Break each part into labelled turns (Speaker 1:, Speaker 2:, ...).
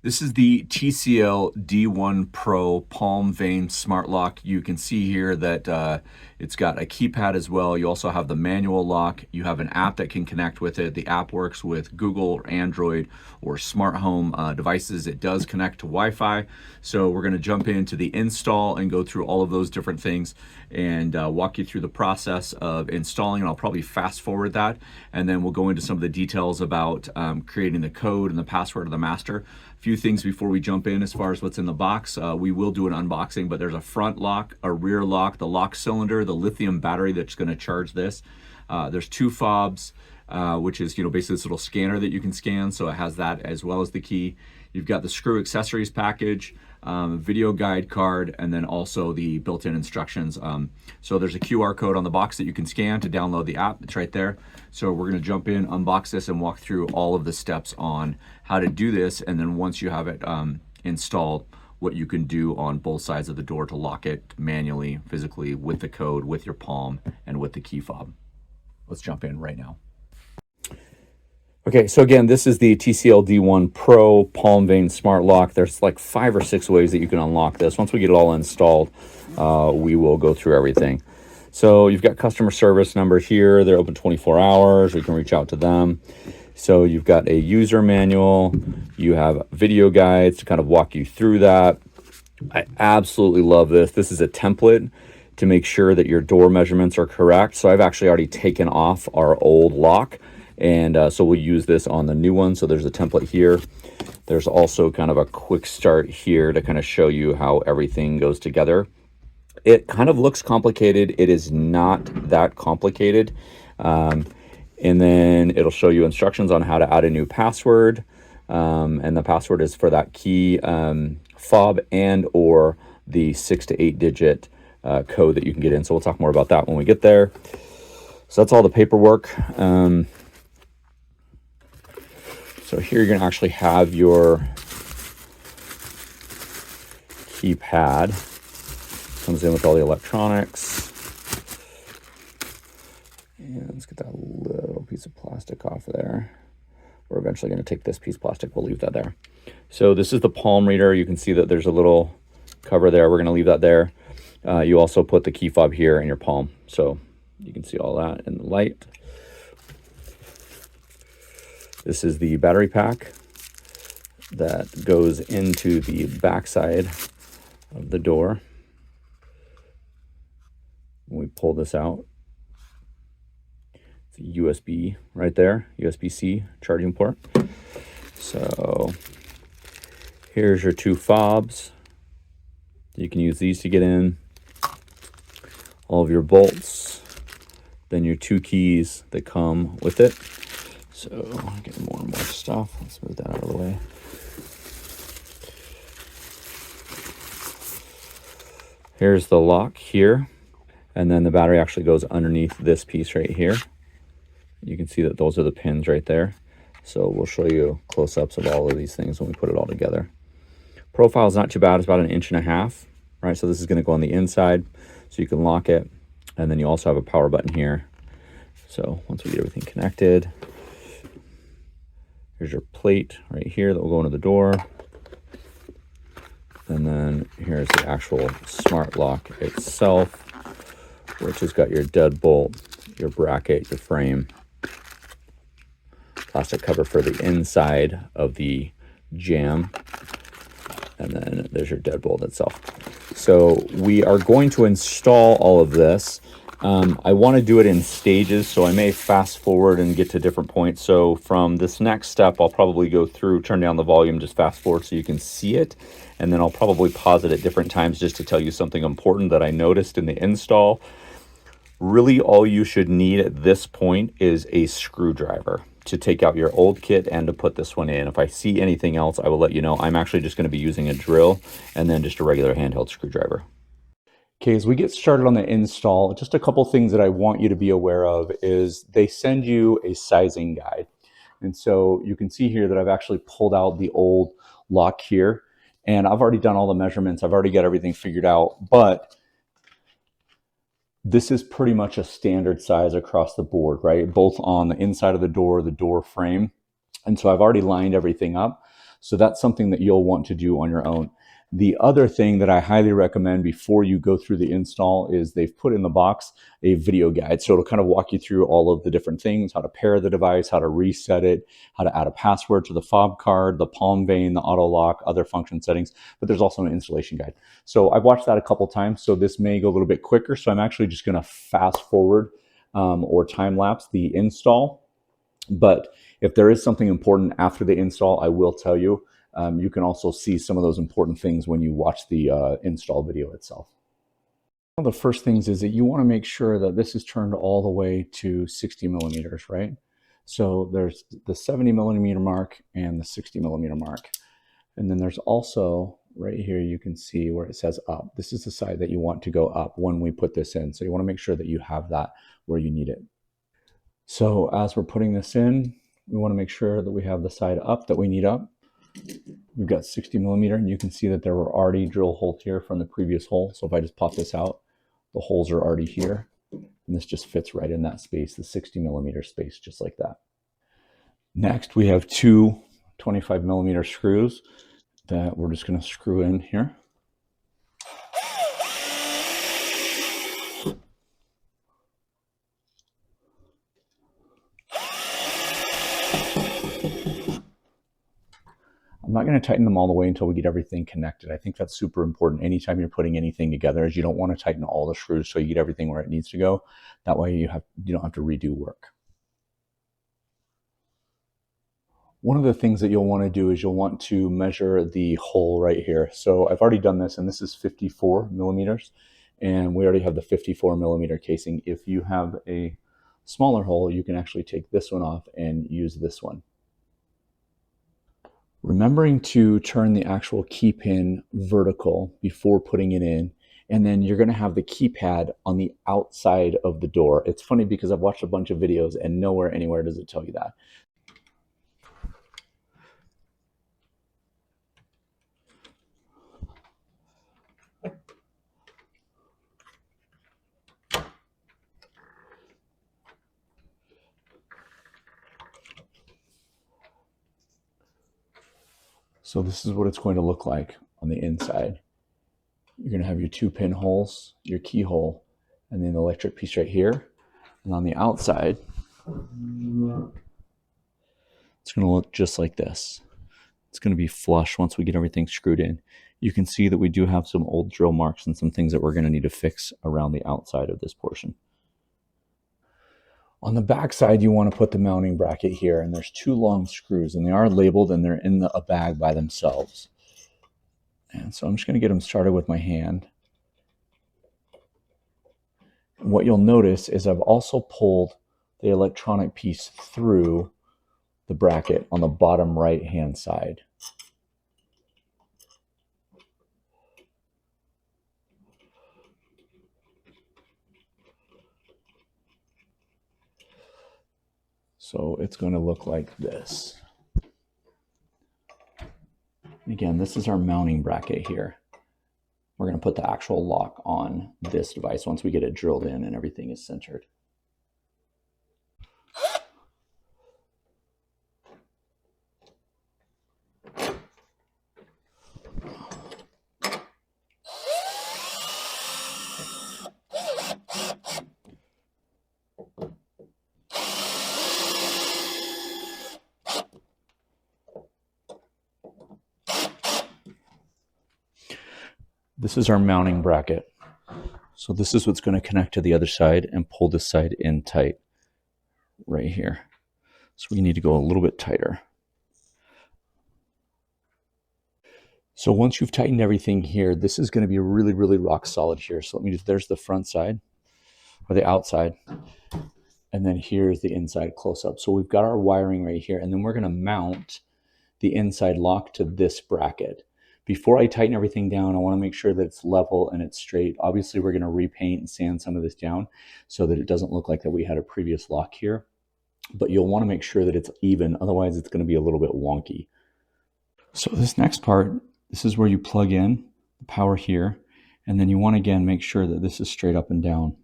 Speaker 1: This is the TCL D1 Pro Palm Vein Smart Lock. You can see here that it's got a keypad as well. You also have the manual lock. You have an app that can connect with it. The app works with Google or Android or smart home devices. It does connect to Wi-Fi. So we're going to jump into the install and go through all of those different things and walk you through the process of installing. And I'll probably fast forward that. And then we'll go into some of the details about creating the code and the password of the master. A few things before we jump in as far as what's in the box. We will do an unboxing, but there's a front lock, a rear lock, the lock cylinder, the lithium battery that's going to charge this. There's two fobs, which is basically this little scanner that you can scan, so it has that as well as the key. You've got the screw accessories package, video guide card, and then also the built-in instructions. So there's a QR code on the box that you can scan to download the app. It's right there. So we're going to jump in, unbox this, and walk through all of the steps on how to do this. And then once you have it installed, what you can do on both sides of the door to lock it manually, physically, with the code, with your palm, and with the key fob. Let's jump in right now. Okay, so again, this is the TCL D1 Pro Palm Vein Smart Lock. There's like 5 or 6 ways that you can unlock this. Once we get it all installed, we will go through everything. So you've got customer service number here. They're open 24 hours. We can reach out to them. So you've got a user manual. You have video guides to kind of walk you through that. I absolutely love this. This is a template to make sure that your door measurements are correct. So I've actually already taken off our old lock. And so we'll use this on the new one. So there's a template here. There's also kind of a quick start here to kind of show you how everything goes together. It kind of looks complicated. It is not that complicated. And then it'll show you instructions on how to add a new password. And the password is for that key fob and or the 6 to 8 digit code that you can get in. So we'll talk more about that when we get there. So that's all the paperwork. So here you're going to actually have your keypad. Comes in with all the electronics. And let's get that little piece of plastic off there. We're eventually going to take this piece of plastic. We'll leave that there. So this is the palm reader. You can see that there's a little cover there. We're going to leave that there. You also put the key fob here in your palm. So you can see all that in the light. This is the battery pack that goes into the backside of the door. When we pull this out, it's a USB right there, USB-C charging port. So here's your 2 fobs. You can use these to get in. All of your bolts, then your 2 keys that come with it. So getting more and more stuff. Let's move that out of the way. Here's the lock here. And then the battery actually goes underneath this piece right here. You can see that those are the pins right there. So we'll show you close-ups of all of these things when we put it all together. Profile is not too bad. It's about 1.5 inches, right? So this is going to go on the inside so you can lock it. And then you also have a power button here. So once we get everything connected, here's your plate right here that will go into the door. And then here's the actual smart lock itself, which has got your deadbolt, your bracket, your frame, plastic cover for the inside of the jamb, and then there's your deadbolt itself. So we are going to install all of this. I want to do it in stages, so I may fast forward and get to different points. So from this next step, I'll probably go through, turn down the volume, just fast forward so you can see it. And then I'll probably pause it at different times just to tell you something important that I noticed in the install. Really, all you should need at this point is a screwdriver to take out your old kit and to put this one in. If I see anything else, I will let you know. I'm actually just going to be using a drill and then just a regular handheld screwdriver. Okay, as we get started on the install, just a couple things that I want you to be aware of is they send you a sizing guide. And so you can see here that I've actually pulled out the old lock here, and I've already done all the measurements. I've already got everything figured out, but this is pretty much a standard size across the board, right? Both on the inside of the door frame. And so I've already lined everything up. So that's something that you'll want to do on your own. The other thing that I highly recommend before you go through the install is they've put in the box a video guide. So it'll kind of walk you through all of the different things, how to pair the device, how to reset it, how to add a password to the fob card, the palm vein, the auto lock, other function settings, but there's also an installation guide. So I've watched that a couple times, so this may go a little bit quicker. So I'm actually just gonna fast forward or time lapse the install. But if there is something important after the install, I will tell you. You can also see some of those important things when you watch the install video itself. One of the first things is that you want to make sure that this is turned all the way to 60 millimeters, right? So there's the 70 millimeter mark and the 60 millimeter mark. And then there's also right here, you can see where it says up. This is the side that you want to go up when we put this in. So you want to make sure that you have that where you need it. So as we're putting this in, we want to make sure that we have the side up that we need up. We've got 60 millimeter, and you can see that there were already drill holes here from the previous hole. So if I just pop this out, the holes are already here, and this just fits right in that space, the 60 millimeter space, just like that. Next, we have two 25 millimeter screws that we're just going to screw in here. I'm not going to tighten them all the way until we get everything connected. I think that's super important. Anytime you're putting anything together, is you don't want to tighten all the screws so you get everything where it needs to go. That way you don't have to redo work. One of the things that you'll want to do is you'll want to measure the hole right here. So I've already done this, and this is 54 millimeters, and we already have the 54 millimeter casing. If you have a smaller hole, you can actually take this one off and use this one. Remembering to turn the actual key pin vertical before putting it in, and then you're going to have the keypad on the outside of the door. It's funny because I've watched a bunch of videos and nowhere anywhere does it tell you that. So this is what it's going to look like on the inside. You're going to have your two pin holes, your keyhole, and then the electric piece right here. And on the outside, it's going to look just like this. It's going to be flush once we get everything screwed in. You can see that we do have some old drill marks and some things that we're going to need to fix around the outside of this portion. On the back side, you want to put the mounting bracket here, and there's two long screws, and they are labeled and they're in a bag by themselves. And so I'm just going to get them started with my hand. What you'll notice is I've also pulled the electronic piece through the bracket on the bottom right hand side. So it's going to look like this. Again, this is our mounting bracket here. We're going to put the actual lock on this device once we get it drilled in and everything is centered. This is our mounting bracket. So this is what's going to connect to the other side and pull this side in tight right here. So we need to go a little bit tighter. So once you've tightened everything here, this is going to be really, really rock solid here. So there's the front side or the outside. And then here's the inside close up. So we've got our wiring right here, and then we're going to mount the inside lock to this bracket. Before I tighten everything down, I want to make sure that it's level and it's straight. Obviously, we're going to repaint and sand some of this down so that it doesn't look like that we had a previous lock here. But you'll want to make sure that it's even, otherwise it's going to be a little bit wonky. So this next part, this is where you plug in the power here, and then you want to again make sure that this is straight up and down.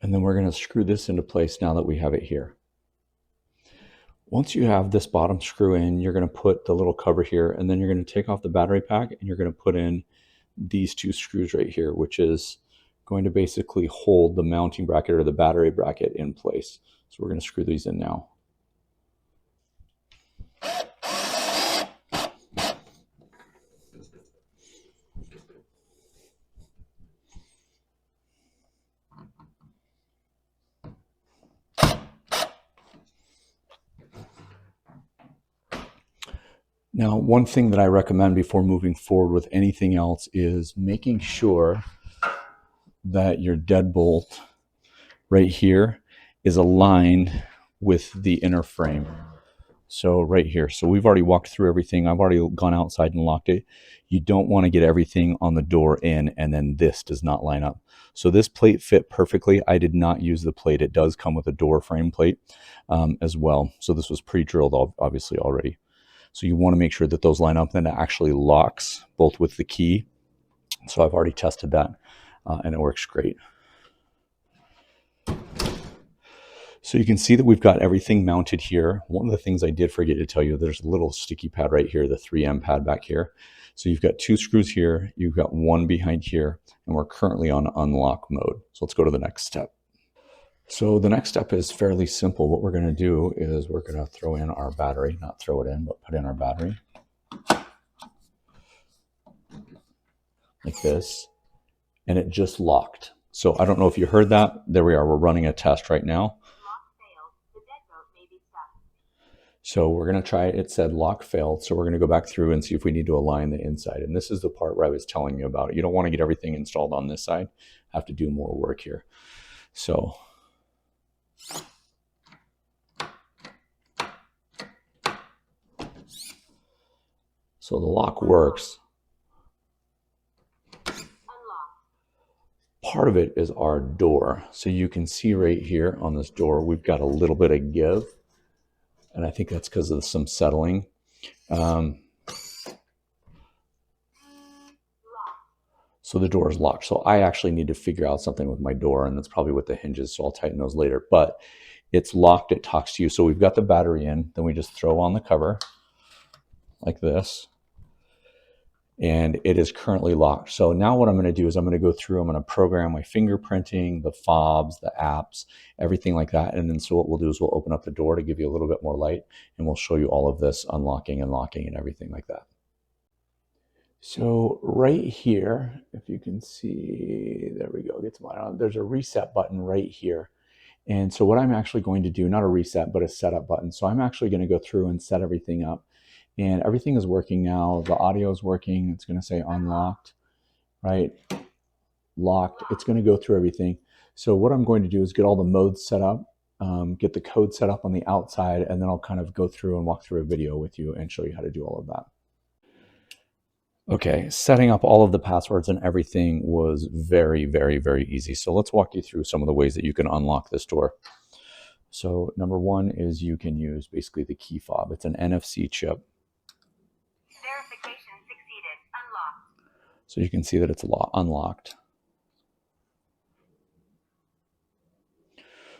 Speaker 1: And then we're going to screw this into place now that we have it here. Once you have this bottom screw in, you're going to put the little cover here, and then you're going to take off the battery pack and you're going to put in these two screws right here, which is going to basically hold the mounting bracket or the battery bracket in place. So we're going to screw these in now. Now, one thing that I recommend before moving forward with anything else is making sure that your deadbolt right here is aligned with the inner frame. So right here. So we've already walked through everything. I've already gone outside and locked it. You don't want to get everything on the door in and then this does not line up. So this plate fit perfectly. I did not use the plate. It does come with a door frame plate as well. So this was pre-drilled obviously already. So you want to make sure that those line up, and it actually locks both with the key. So I've already tested that and it works great. So you can see that we've got everything mounted here. One of the things I did forget to tell you, there's a little sticky pad right here, the 3M pad back here. So you've got two screws here, you've got one behind here, and we're currently on unlock mode. So let's go to the next step. So the next step is fairly simple. What we're going to do is we're going to throw in our battery, not throw it in, but put in our battery like this, and it just locked. So I don't know if you heard that. There we are. We're running a test right now. So we're going to try it. It said lock failed. So we're going to go back through and see if we need to align the inside. And this is the part where I was telling you about. You don't want to get everything installed on this side. Have to do more work here. So the lock works. Part of it is our door. So you can see right here on this door, we've got a little bit of give. And I think that's because of some settling. So the door is locked. So I actually need to figure out something with my door, and that's probably with the hinges. So I'll tighten those later. But it's locked. It talks to you. So we've got the battery in. Then we just throw on the cover like this. And it is currently locked. So now what I'm going to do is I'm going to go through, I'm going to program my fingerprinting, the fobs, the apps, everything like that. And then so what we'll do is we'll open up the door to give you a little bit more light, and we'll show you all of this unlocking and locking and everything like that. So right here, if you can see, there we go, get to mine on. There's a reset button right here. And so what I'm actually going to do, not a reset, but a setup button. So I'm actually going to go through and set everything up. And everything is working now. The audio is working. It's going to say unlocked, right? Locked. It's going to go through everything. So what I'm going to do is get all the modes set up, get the code set up on the outside, and then I'll kind of go through and walk through a video with you and show you how to do all of that. Okay, setting up all of the passwords and everything was very, very, very easy. So let's walk you through some of the ways that you can unlock this door. So number one is you can use basically the key fob. It's an NFC chip.
Speaker 2: Verification succeeded. Unlocked.
Speaker 1: So you can see that it's unlocked.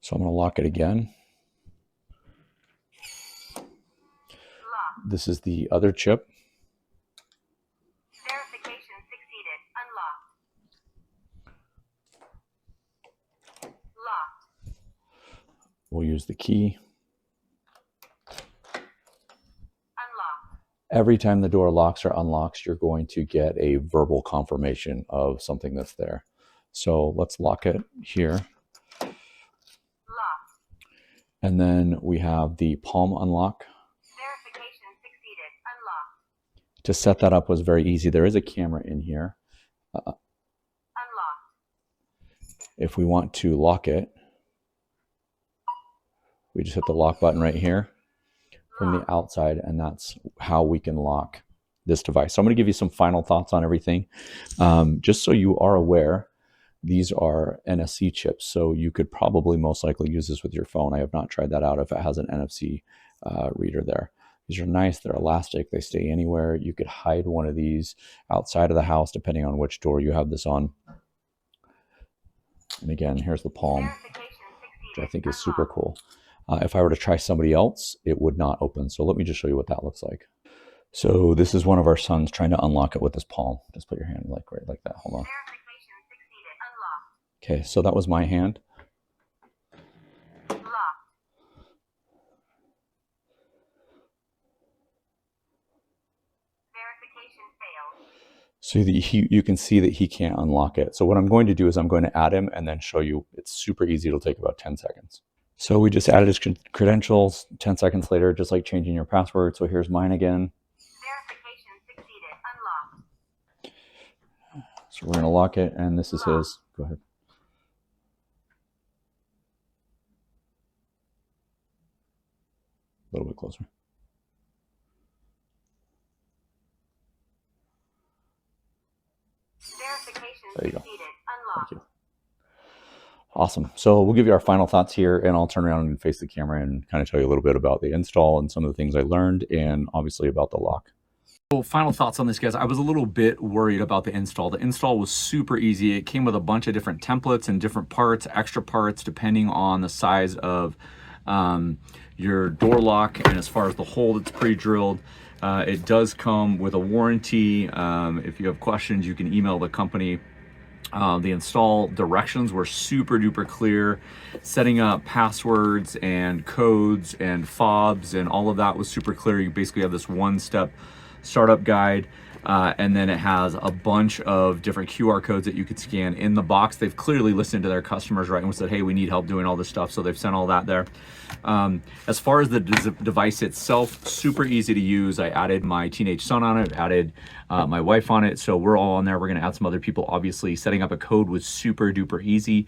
Speaker 1: So I'm going to lock it again.
Speaker 2: Locked.
Speaker 1: This is the other chip.
Speaker 2: Verification succeeded. Unlocked. Locked.
Speaker 1: We'll use the key.
Speaker 2: Unlocked.
Speaker 1: Every time the door locks or unlocks, you're going to get a verbal confirmation of something that's there. So let's lock it here.
Speaker 2: Locked.
Speaker 1: And then we have the palm unlock.
Speaker 2: Verification succeeded. Unlocked.
Speaker 1: To set that up was very easy. There is a camera in here.
Speaker 2: Unlocked.
Speaker 1: If we want to lock it, we just hit the lock button right here from the outside, and that's how we can lock this device. So I'm going to give you some final thoughts on everything. Just so you are aware, these are NFC chips, so you could probably most likely use this with your phone. I have not tried that out if it has an NFC reader there. These are nice, they're elastic, they stay anywhere. You could hide one of these outside of the house depending on which door you have this on. And again, here's the palm,
Speaker 2: Verification
Speaker 1: which I
Speaker 2: succeeded.
Speaker 1: think is super
Speaker 2: Unlock.
Speaker 1: cool. If I were to try somebody else, it would not open. So let me just show you what that looks like. So this is one of our sons trying to unlock it with his palm. Just put your hand like right like that. Hold on.
Speaker 2: Verification succeeded. Unlocked.
Speaker 1: Okay, so that was my hand.
Speaker 2: Locked. Verification failed.
Speaker 1: So you can see that he can't unlock it. So what I'm going to do is I'm going to add him and then show you. It's super easy. It'll take about 10 seconds. So we just added his credentials 10 seconds later, just like changing your password. So here's mine again.
Speaker 2: Verification succeeded. Unlocked.
Speaker 1: So we're going to lock it, and this is his. Go ahead. A little bit closer.
Speaker 2: Verification
Speaker 1: There you go.
Speaker 2: succeeded. Unlocked.
Speaker 1: Thank you. Awesome. So we'll give you our final thoughts here, and I'll turn around and face the camera and kind of tell you a little bit about the install and some of the things I learned, and obviously about the lock. So final thoughts on this, guys. I was a little bit worried about the install. The install was super easy. It came with a bunch of different templates and different parts, extra parts, depending on the size of your door lock and as far as the hole that's pre-drilled. It does come with a warranty. If you have questions, you can email the company. The install directions were super duper clear. Setting up passwords and codes and fobs and all of that was super clear. You basically have this one-step startup guide, and then it has a bunch of different QR codes that you could scan in the box. They've clearly listened to their customers, right, and said, hey, we need help doing all this stuff, so they've sent all that there. As far as the device itself, super easy to use. I added my teenage son on it, added my wife on it, so we're all on there. We're gonna add some other people. Obviously, setting up a code was super duper easy.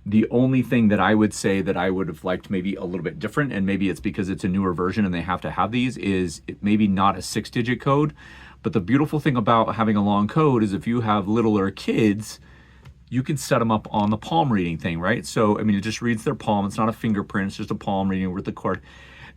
Speaker 1: The only thing that I would say that I would have liked maybe a little bit different, and maybe it's because it's a newer version and they have to have these, is maybe not a 6-digit code. But the beautiful thing about having a long code is if you have littler kids, you can set them up on the palm reading thing, right? So, I mean, it just reads their palm. It's not a fingerprint, it's just a palm reading with the cord.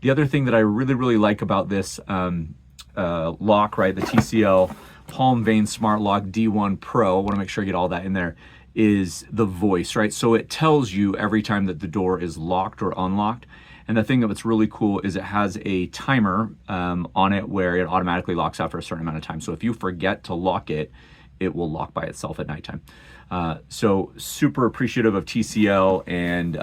Speaker 1: The other thing that I really, really like about this lock, right, the TCL Palm Vein Smart Lock D1 Pro, I want to make sure I get all that in there, is the voice, right? So it tells you every time that the door is locked or unlocked. And the thing that's really cool is it has a timer on it where it automatically locks after a certain amount of time. So if you forget to lock it, it will lock by itself at nighttime. So super appreciative of TCL. And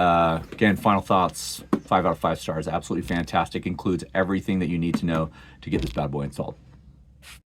Speaker 1: again, final thoughts, 5 out of 5 stars, absolutely fantastic. Includes everything that you need to know to get this bad boy installed.